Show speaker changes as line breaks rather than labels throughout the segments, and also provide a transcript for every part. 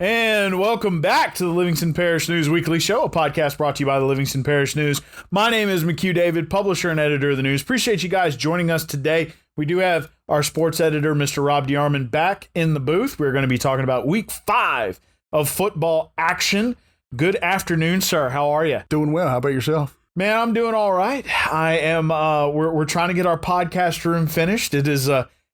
And welcome back to the Livingston Parish News Weekly Show, a podcast brought to you by the Livingston Parish News. My name is McHugh David, publisher and editor of the news. Appreciate you guys joining us today. We do have our sports editor, Mr. Rob DeArmond, back in the booth. We're going to be talking about week 5 of football action. Good afternoon, sir. How are you?
Doing well. How about yourself?
Man, I'm doing all right. I am. We're trying to get our podcast room finished.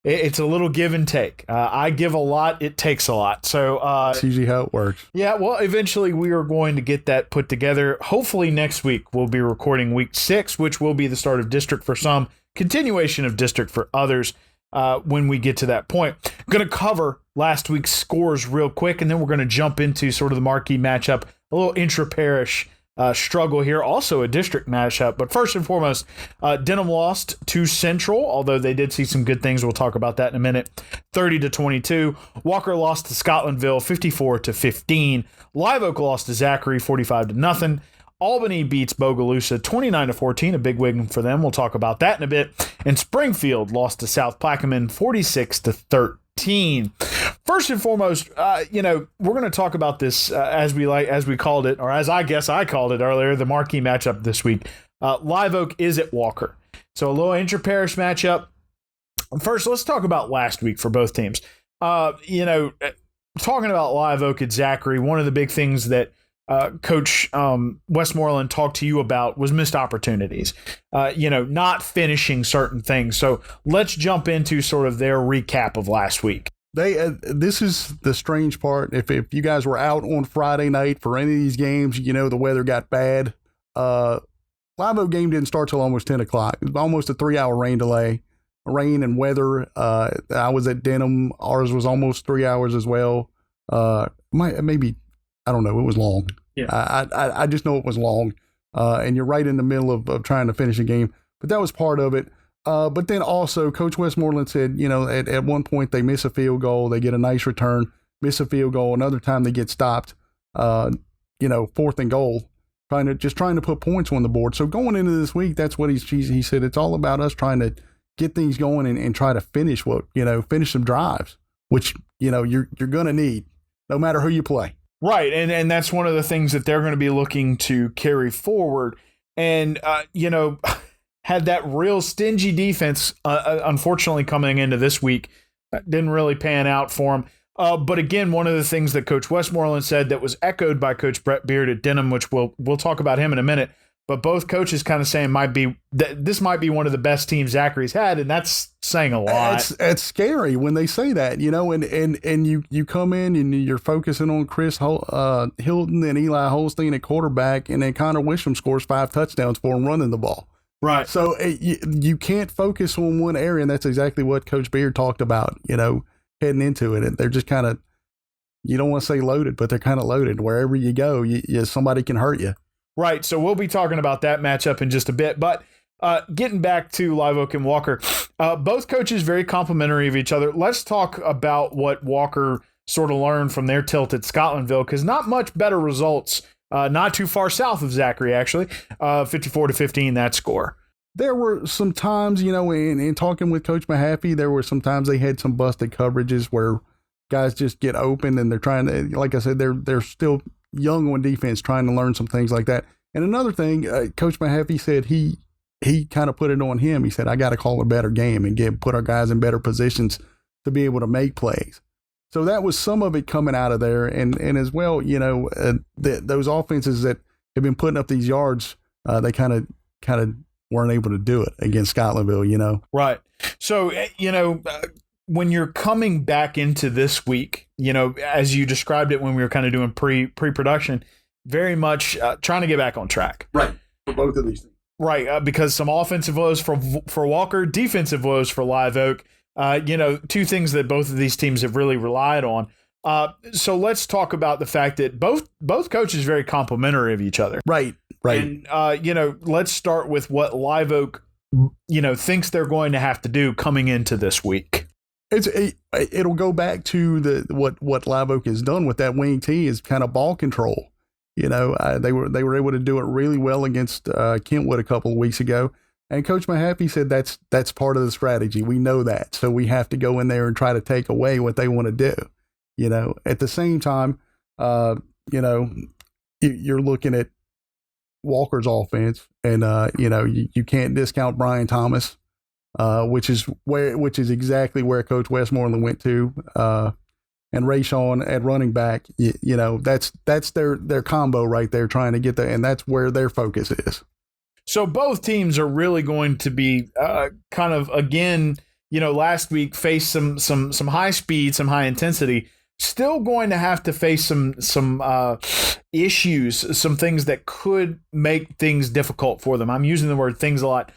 It's a little give and take. I give a lot, it takes a lot. So
that's usually how it works.
Yeah, well, eventually we are going to get that put together. Hopefully next week we'll be recording week 6, which will be the start of district for some, continuation of district for others when we get to that point. I'm going to cover last week's scores real quick, and then we're going to jump into sort of the marquee matchup, a little intra-parish struggle here, also a district matchup. But first and foremost, Denham lost to Central, although they did see some good things. We'll talk about that in a minute. 30-22. Walker lost to Scotlandville 54-15. Live Oak lost to Zachary 45-0. Albany beats Bogalusa 29-14, a big win for them. We'll talk about that in a bit. And Springfield lost to South Plaquemine 46-13. First and foremost, we're going to talk about this as we called it, or as I guess I called it earlier, the marquee matchup this week. Live Oak is at Walker. So a little inter-parish matchup. First, let's talk about last week for both teams. Talking about Live Oak at Zachary, one of the big things that Coach Westmoreland talked to you about was missed opportunities, not finishing certain things. So let's jump into sort of their recap of last week.
This is the strange part. If you guys were out on Friday night for any of these games, the weather got bad. Live Oak game didn't start till almost 10 o'clock. It was almost a 3-hour rain delay. Rain and weather. I was at Denham. Ours was almost 3 hours as well. Maybe, I don't know. It was long. Yeah. I just know it was long. And you're right in the middle of trying to finish a game. But that was part of it. But then also, Coach Westmoreland said, at one point they miss a field goal, they get a nice return, miss a field goal. Another time they get stopped, 4th and goal, trying to put points on the board. So going into this week, that's what he said. It's all about us trying to get things going and try to finish finish some drives, which, you're going to need no matter who you play.
Right. And that's one of the things that they're going to be looking to carry forward. And, had that real stingy defense, unfortunately, coming into this week. Didn't really pan out for them. But again, one of the things that Coach Westmoreland said that was echoed by Coach Brett Beard at Denham, which we'll talk about him in a minute, but both coaches kind of saying this might be one of the best teams Zachary's had, and that's saying a lot.
It's scary when they say that, and you come in and you're focusing on Chris Hilton and Eli Holstein at quarterback, and then Connor Wisham scores 5 touchdowns for him running the ball.
Right.
So you can't focus on one area, and that's exactly what Coach Beard talked about, heading into it. And they're just kind of, you don't want to say loaded, but they're kind of loaded. Wherever you go, somebody can hurt you.
Right. So we'll be talking about that matchup in just a bit. But getting back to Live Oak and Walker, both coaches very complimentary of each other. Let's talk about what Walker sort of learned from their tilt at Scotlandville, because not much better results. Not too far south of Zachary, actually, 54-15, that score.
There were some times, in talking with Coach Mahaffey, there were some times they had some busted coverages where guys just get open and they're trying to, like I said, they're still young on defense, trying to learn some things like that. And another thing, Coach Mahaffey said he kind of put it on him. He said, I got to call a better game and put our guys in better positions to be able to make plays. So that was some of it coming out of there. And as well, those offenses that have been putting up these yards, they kind of weren't able to do it against Scotlandville,
Right. So, when you're coming back into this week, as you described it when we were kind of doing pre-production, very much trying to get back on track.
Right. For both of these things.
Right. Because some offensive woes for Walker, defensive woes for Live Oak. Two things that both of these teams have really relied on. So let's talk about the fact that both coaches are very complimentary of each other.
Right.
And, let's start with what Live Oak, thinks they're going to have to do coming into this week.
It'll go back to what Live Oak has done with that wing T is kind of ball control. They were able to do it really well against Kentwood a couple of weeks ago. And Coach Mahaffey said that's part of the strategy. We know that. So we have to go in there and try to take away what they want to do. At the same time, You know, you're looking at Walker's offense, and you know, you can't discount Brian Thomas, which is exactly where Coach Westmoreland went to, and Rayshawn at running back. You know, that's their combo right there, trying to get there, and that's where their focus is.
So both teams are really going to be kind of, again, you know, last week faced some high speed, some high intensity. Still going to have to face some issues, some things that could make things difficult for them. I'm using the word things a lot.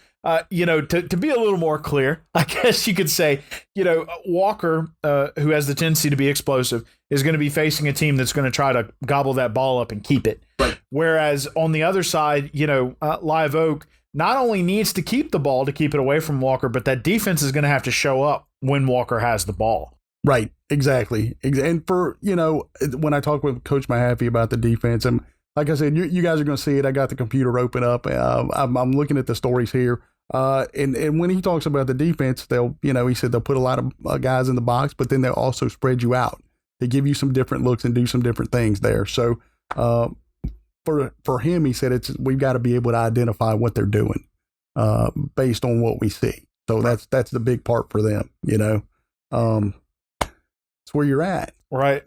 You know, to be a little more clear, I guess you could say, you know, Walker, who has the tendency to be explosive, is going to be facing a team that's going to try to gobble that ball up and keep it.
Right.
Whereas on the other side, you know, Live Oak not only needs to keep the ball to keep it away from Walker, but that defense is going to have to show up when Walker has the ball.
Right, exactly. And for, you know, when I talk with Coach Mahaffey about the defense, and like I said, you guys are going to see it. I got the computer open up. I'm looking at the stories here. And when he talks about the defense, he said they'll put a lot of guys in the box, but then they'll also spread you out. They give you some different looks and do some different things there. So for him, he said we've got to be able to identify what they're doing based on what we see. So that's the big part for them, you know. It's where you're at.
Right.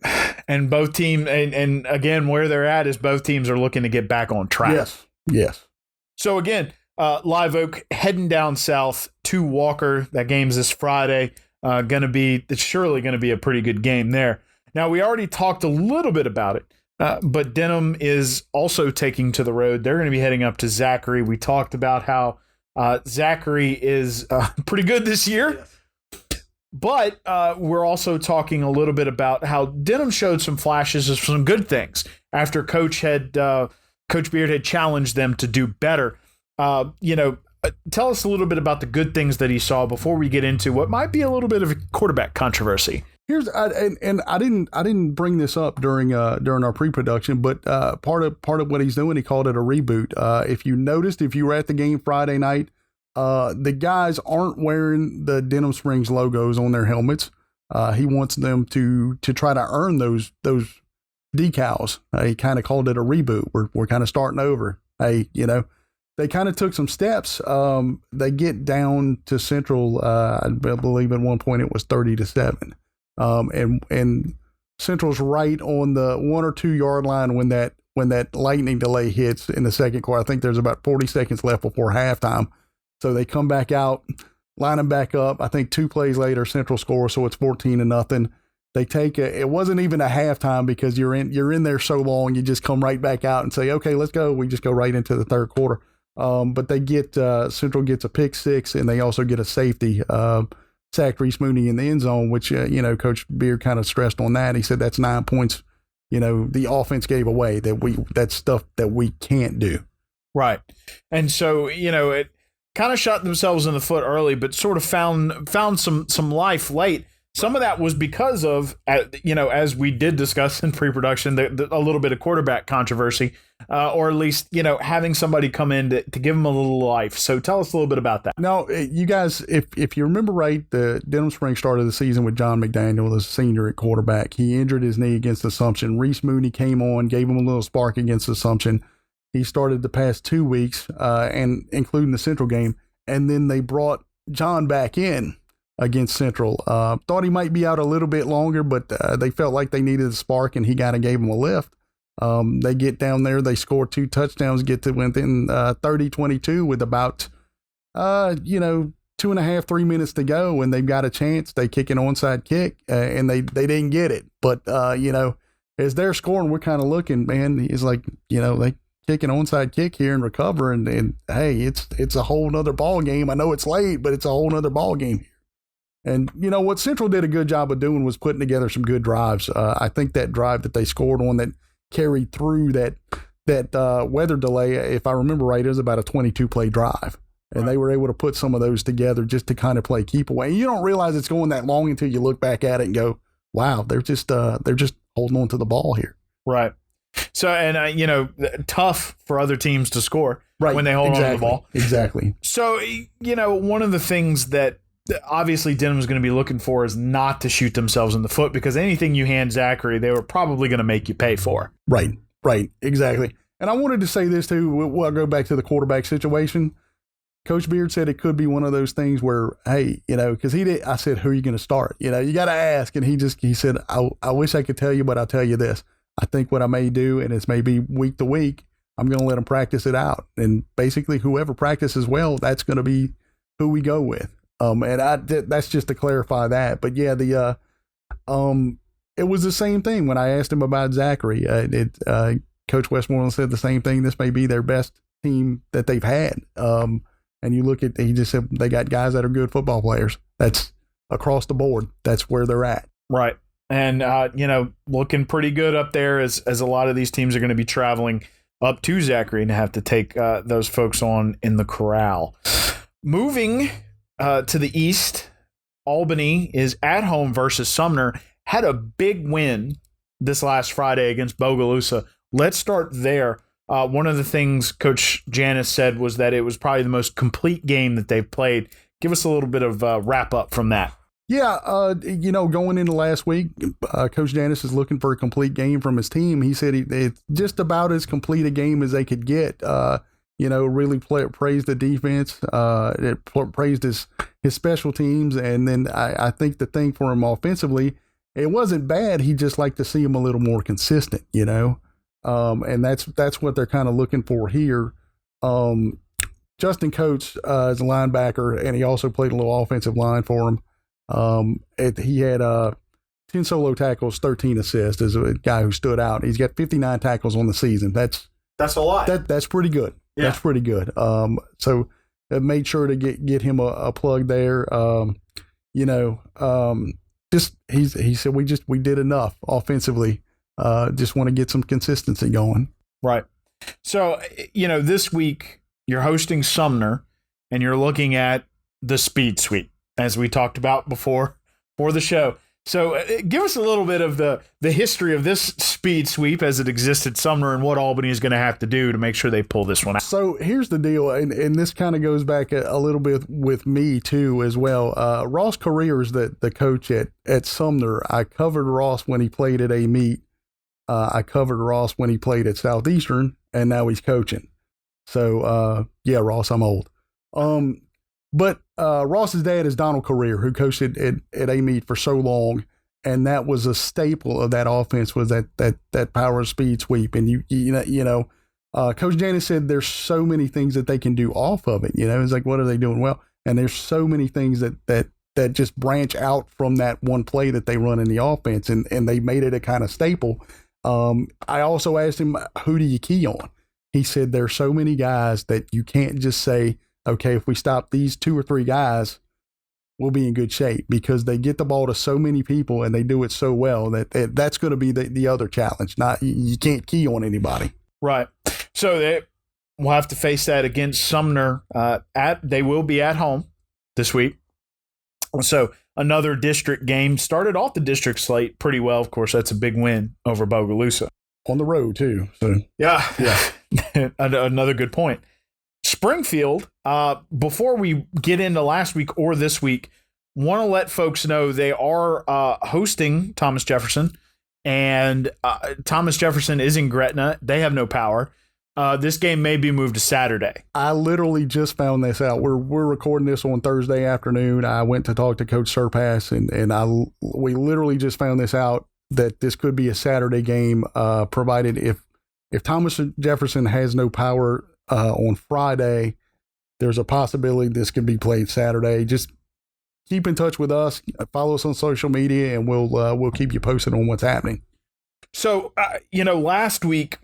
And both teams, and again, where they're at is both teams are looking to get back on track.
Yes.
So again, Live Oak heading down south to Walker. That game's this Friday. It's surely going to be a pretty good game there. Now, we already talked a little bit about it, but Denham is also taking to the road. They're going to be heading up to Zachary. We talked about how Zachary is pretty good this year.
Yes.
But we're also talking a little bit about how Denham showed some flashes of some good things after Coach Beard had challenged them to do better. Tell us a little bit about the good things that he saw before we get into what might be a little bit of a quarterback controversy.
I didn't bring this up during our pre-production, but part of what he's doing, he called it a reboot. If you noticed, if you were at the game Friday night, the guys aren't wearing the Denham Springs logos on their helmets. He wants them to try to earn those decals. He kind of called it a reboot. We're kind of starting over. Hey, you know, they kind of took some steps. They get down to Central. I believe at one point it was 30-7. And Central's right on the 1 or 2 yard line when that lightning delay hits in the second quarter. I think there's about 40 seconds left before halftime. So they come back out, line them back up. I think 2 plays later, Central scores, so it's 14-0. They take it wasn't even a halftime because you're in there so long, you just come right back out and say, okay, let's go. We just go right into the third quarter. But they get Central gets a pick six, and they also get a safety, sacked Reese Mooney in the end zone, which Coach Beard kind of stressed on that. He said that's 9 points. You know, the offense gave away that's stuff that we can't do. Right,
and so it kind of shot themselves in the foot early, but sort of found some life late. Some of that was because of, as we did discuss in pre-production, a little bit of quarterback controversy, or at least, having somebody come in to give them a little life. So tell us a little bit about that.
No, you guys, if you remember right, the Denham Springs started the season with John McDaniel, the senior at quarterback. He injured his knee against Assumption. Reese Mooney came on, gave him a little spark against Assumption. He started the past 2 weeks, and including the Central game, and then they brought John back in against Central. Thought he might be out a little bit longer, but they felt like they needed a spark, and he kind of gave them a lift. They get down there, they score 2 touchdowns, get to within 30-22 with about 2.5, 3 minutes to go, and they've got a chance. They kick an onside kick, and they didn't get it. But as they're scoring, we're kind of looking, man. He's like, they kick an onside kick here and recover, and hey, it's a whole nother ball game. I know it's late, but it's a whole nother ball game here. And what Central did a good job of doing was putting together some good drives. I think that drive that they scored on that carried through that weather delay, if I remember right, it was about a 22-play drive. And They were able to put some of those together just to kind of play keep away. And you don't realize it's going that long until you look back at it and go, wow, they're just holding on to the ball here.
Right. So, and, tough for other teams to score when they hold on to the ball.
Exactly.
So, one of the things that obviously Denham's going to be looking for is not to shoot themselves in the foot, because anything you hand Zachary, they were probably going to make you pay for.
Right, exactly. And I wanted to say this too. We'll go back to the quarterback situation. Coach Beard said it could be one of those things where, hey, because I said, who are you going to start? You got to ask. And he said, I wish I could tell you, but I'll tell you this. I think what I may do, and it's maybe week to week, I'm going to let them practice it out. And basically whoever practices well, that's going to be who we go with. That's just to clarify that. But yeah, it was the same thing when I asked him about Zachary. Coach Westmoreland said the same thing. This may be their best team that they've had. And you look at, he just said they got guys that are good football players. That's across the board. That's where they're at.
Right. And, looking pretty good up there as a lot of these teams are going to be traveling up to Zachary and have to take those folks on in the corral. Moving to the east, Albany is at home versus Sumner. Had a big win this last Friday against Bogalusa. Let's start there. One of the things Coach Janis said was that it was probably the most complete game that they've played. Give us a little bit of wrap up from that.
Yeah, going into last week, Coach Janis is looking for a complete game from his team. He said it's just about as complete a game as they could get. Really praised the defense. It praised his special teams. And then I think the thing for him offensively, it wasn't bad. He just liked to see him a little more consistent, and that's what they're kind of looking for here. Justin Coates is a linebacker, and he also played a little offensive line for him. He had 10 solo tackles, 13 assists as a guy who stood out. He's got 59 tackles on the season. That's
a lot.
That's pretty good.
Yeah.
That's pretty good. So I made sure to get him a plug there. He said we did enough offensively. Just want to get some consistency going.
Right. So, this week you're hosting Sumner and you're looking at the speed sweep, as we talked about before for the show. So give us a little bit of the history of this speed sweep as it exists at Sumner and what Albany is going to have to do to make sure they pull this one out.
So here's the deal, and this kind of goes back a little bit with me too as well. Ross Career is the coach at Sumner. I covered Ross when he played at A Meet. I covered Ross when he played at Southeastern, and now he's coaching. So, Ross, I'm old. But Ross's dad is Donald Career, who coached at A Meet for so long, and that was a staple of that offense, was that power and speed sweep. And Coach Janis said there's so many things that they can do off of it. It's like, what are they doing well? And there's so many things that just branch out from that one play that they run in the offense, and they made it a kind of staple. I also asked him, who do you key on? He said there's so many guys that you can't just say, okay, if we stop these 2 or 3 guys, we'll be in good shape, because they get the ball to so many people and they do it so well that's going to be the other challenge. Not, you can't key on anybody.
Right. So we'll have to face that against Sumner. They will be at home this week. So another district game. Started off the district slate pretty well. Of course, that's a big win over Bogalusa.
On the road, too. So
yeah. Another good point. Springfield, before we get into last week or this week, want to let folks know they are hosting Thomas Jefferson, and Thomas Jefferson is in Gretna. They have no power. This game may be moved to Saturday.
I literally just found this out. We're recording this on Thursday afternoon. I went to talk to Coach Surpass, and we literally just found this out, that this could be a Saturday game, provided if Thomas Jefferson has no power on Friday, there's a possibility this could be played Saturday. Just keep in touch with us, follow us on social media, and we'll keep you posted on what's happening.
So, last week,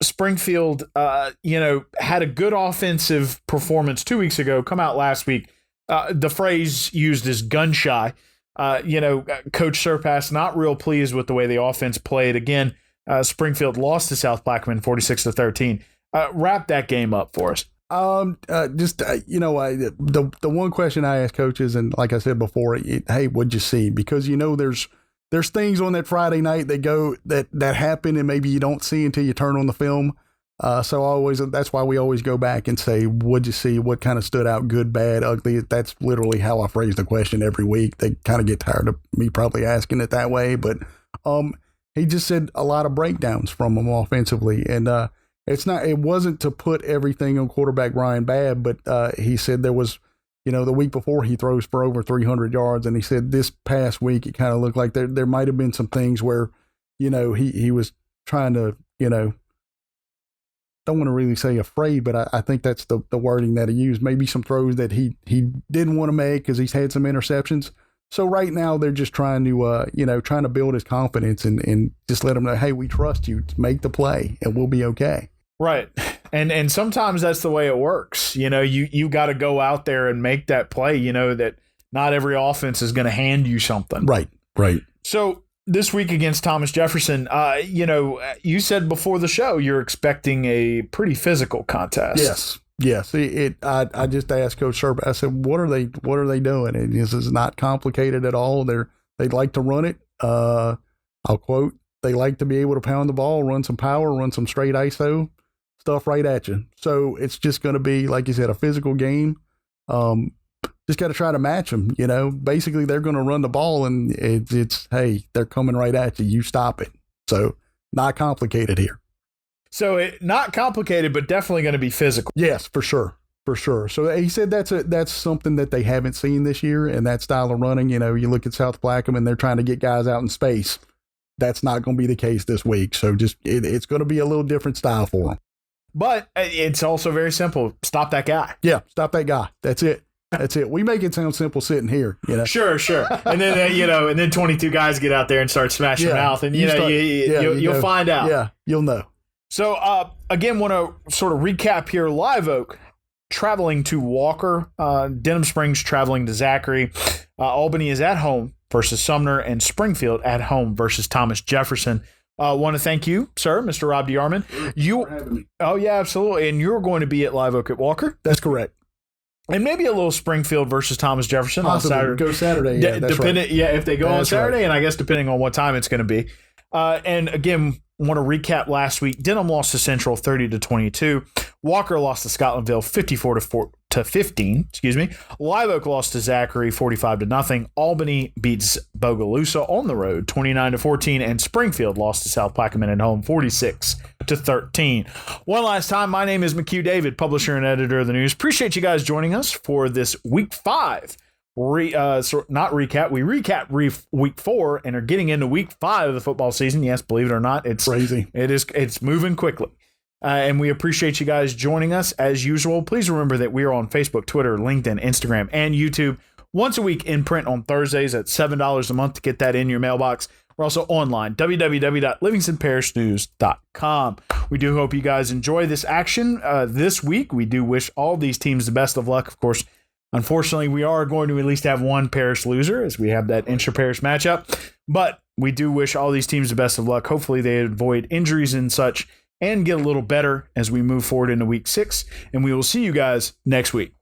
Springfield, had a good offensive performance 2 weeks ago. Come out last week. The phrase used is gun shy. Coach Surpass not real pleased with the way the offense played. Again, Springfield lost to South Plaquemine 46-13. Wrap that game up for us.
The one question I ask coaches, and like I said before, hey, what'd you see? Because there's things on that Friday night that happen and maybe you don't see until you turn on the film. So that's why we always go back and say, what'd you see? What kind of stood out? Good, bad, ugly? That's literally how I phrase the question every week. They kind of get tired of me probably asking it that way, but he just said a lot of breakdowns from him offensively, and it wasn't to put everything on quarterback Ryan Babb, but he said there was, the week before he throws for over 300 yards, and he said this past week it kind of looked like there might have been some things where, he was trying to, don't want to really say afraid, but I think that's the wording that he used. Maybe some throws that he didn't want to make because he's had some interceptions. So right now they're just trying to build his confidence and just let him know, hey, we trust you. Make the play and we'll be okay.
Right. And sometimes that's the way it works. You got to go out there and make that play, that not every offense is going to hand you something.
Right.
So this week against Thomas Jefferson, you said before the show you're expecting a pretty physical contest.
Yes. I just asked Coach Serb. I said, "What are they doing?" And this is not complicated at all. They like to run it. I'll quote: "They like to be able to pound the ball, run some power, run some straight ISO stuff right at you." So it's just going to be, like you said, a physical game. Just got to try to match them. Basically they're going to run the ball, and it's hey, they're coming right at you. You stop it. So not complicated here.
So not complicated, but definitely going to be physical.
Yes, for sure. So he said that's something that they haven't seen this year, and that style of running. You look at South Plaquemine, they're trying to get guys out in space. That's not going to be the case this week. So just it's going to be a little different style for them.
But it's also very simple. Stop that guy.
Yeah, stop that guy. That's it. We make it sound simple sitting here,
Sure. And then, and then 22 guys get out there and start smashing mouth, and you'll find out.
Yeah, you'll know.
So, again, want to sort of recap here. Live Oak traveling to Walker, Denham Springs traveling to Zachary. Albany is at home versus Sumner, and Springfield at home versus Thomas Jefferson. Want to thank you, sir, Mr. Rob DeArmond.
For having me.
Oh, yeah, absolutely. And you're going to be at Live Oak at Walker?
That's correct.
And maybe a little Springfield versus Thomas Jefferson
Possibly.
on Saturday.
Go Saturday, yeah, that's right.
Yeah, if they go on Saturday,
right.
And I guess depending on what time it's going to be. And again, want to recap last week. Denham lost to Central 30-22. Walker lost to Scotlandville 54-15. Live Oak lost to Zachary 45-0. Albany beats Bogalusa on the road 29-14, and Springfield lost to South Plaquemine at home 46-13. One last time, my name is McHugh David, publisher and editor of the news. Appreciate you guys joining us for this week 5. We recap week 4 and are getting into week 5 of the football season. Yes, believe it or not, it's
crazy.
It's moving quickly. And we appreciate you guys joining us as usual. Please remember that we are on Facebook, Twitter, LinkedIn, Instagram, and YouTube once a week in print on Thursdays at $7 a month to get that in your mailbox. We're also online, www.livingstonparishnews.com. We do hope you guys enjoy this action this week. We do wish all these teams the best of luck. Of course, unfortunately, we are going to at least have one parish loser as we have that intra-parish matchup. But we do wish all these teams the best of luck. Hopefully they avoid injuries and such and get a little better as we move forward into week 6. And we will see you guys next week.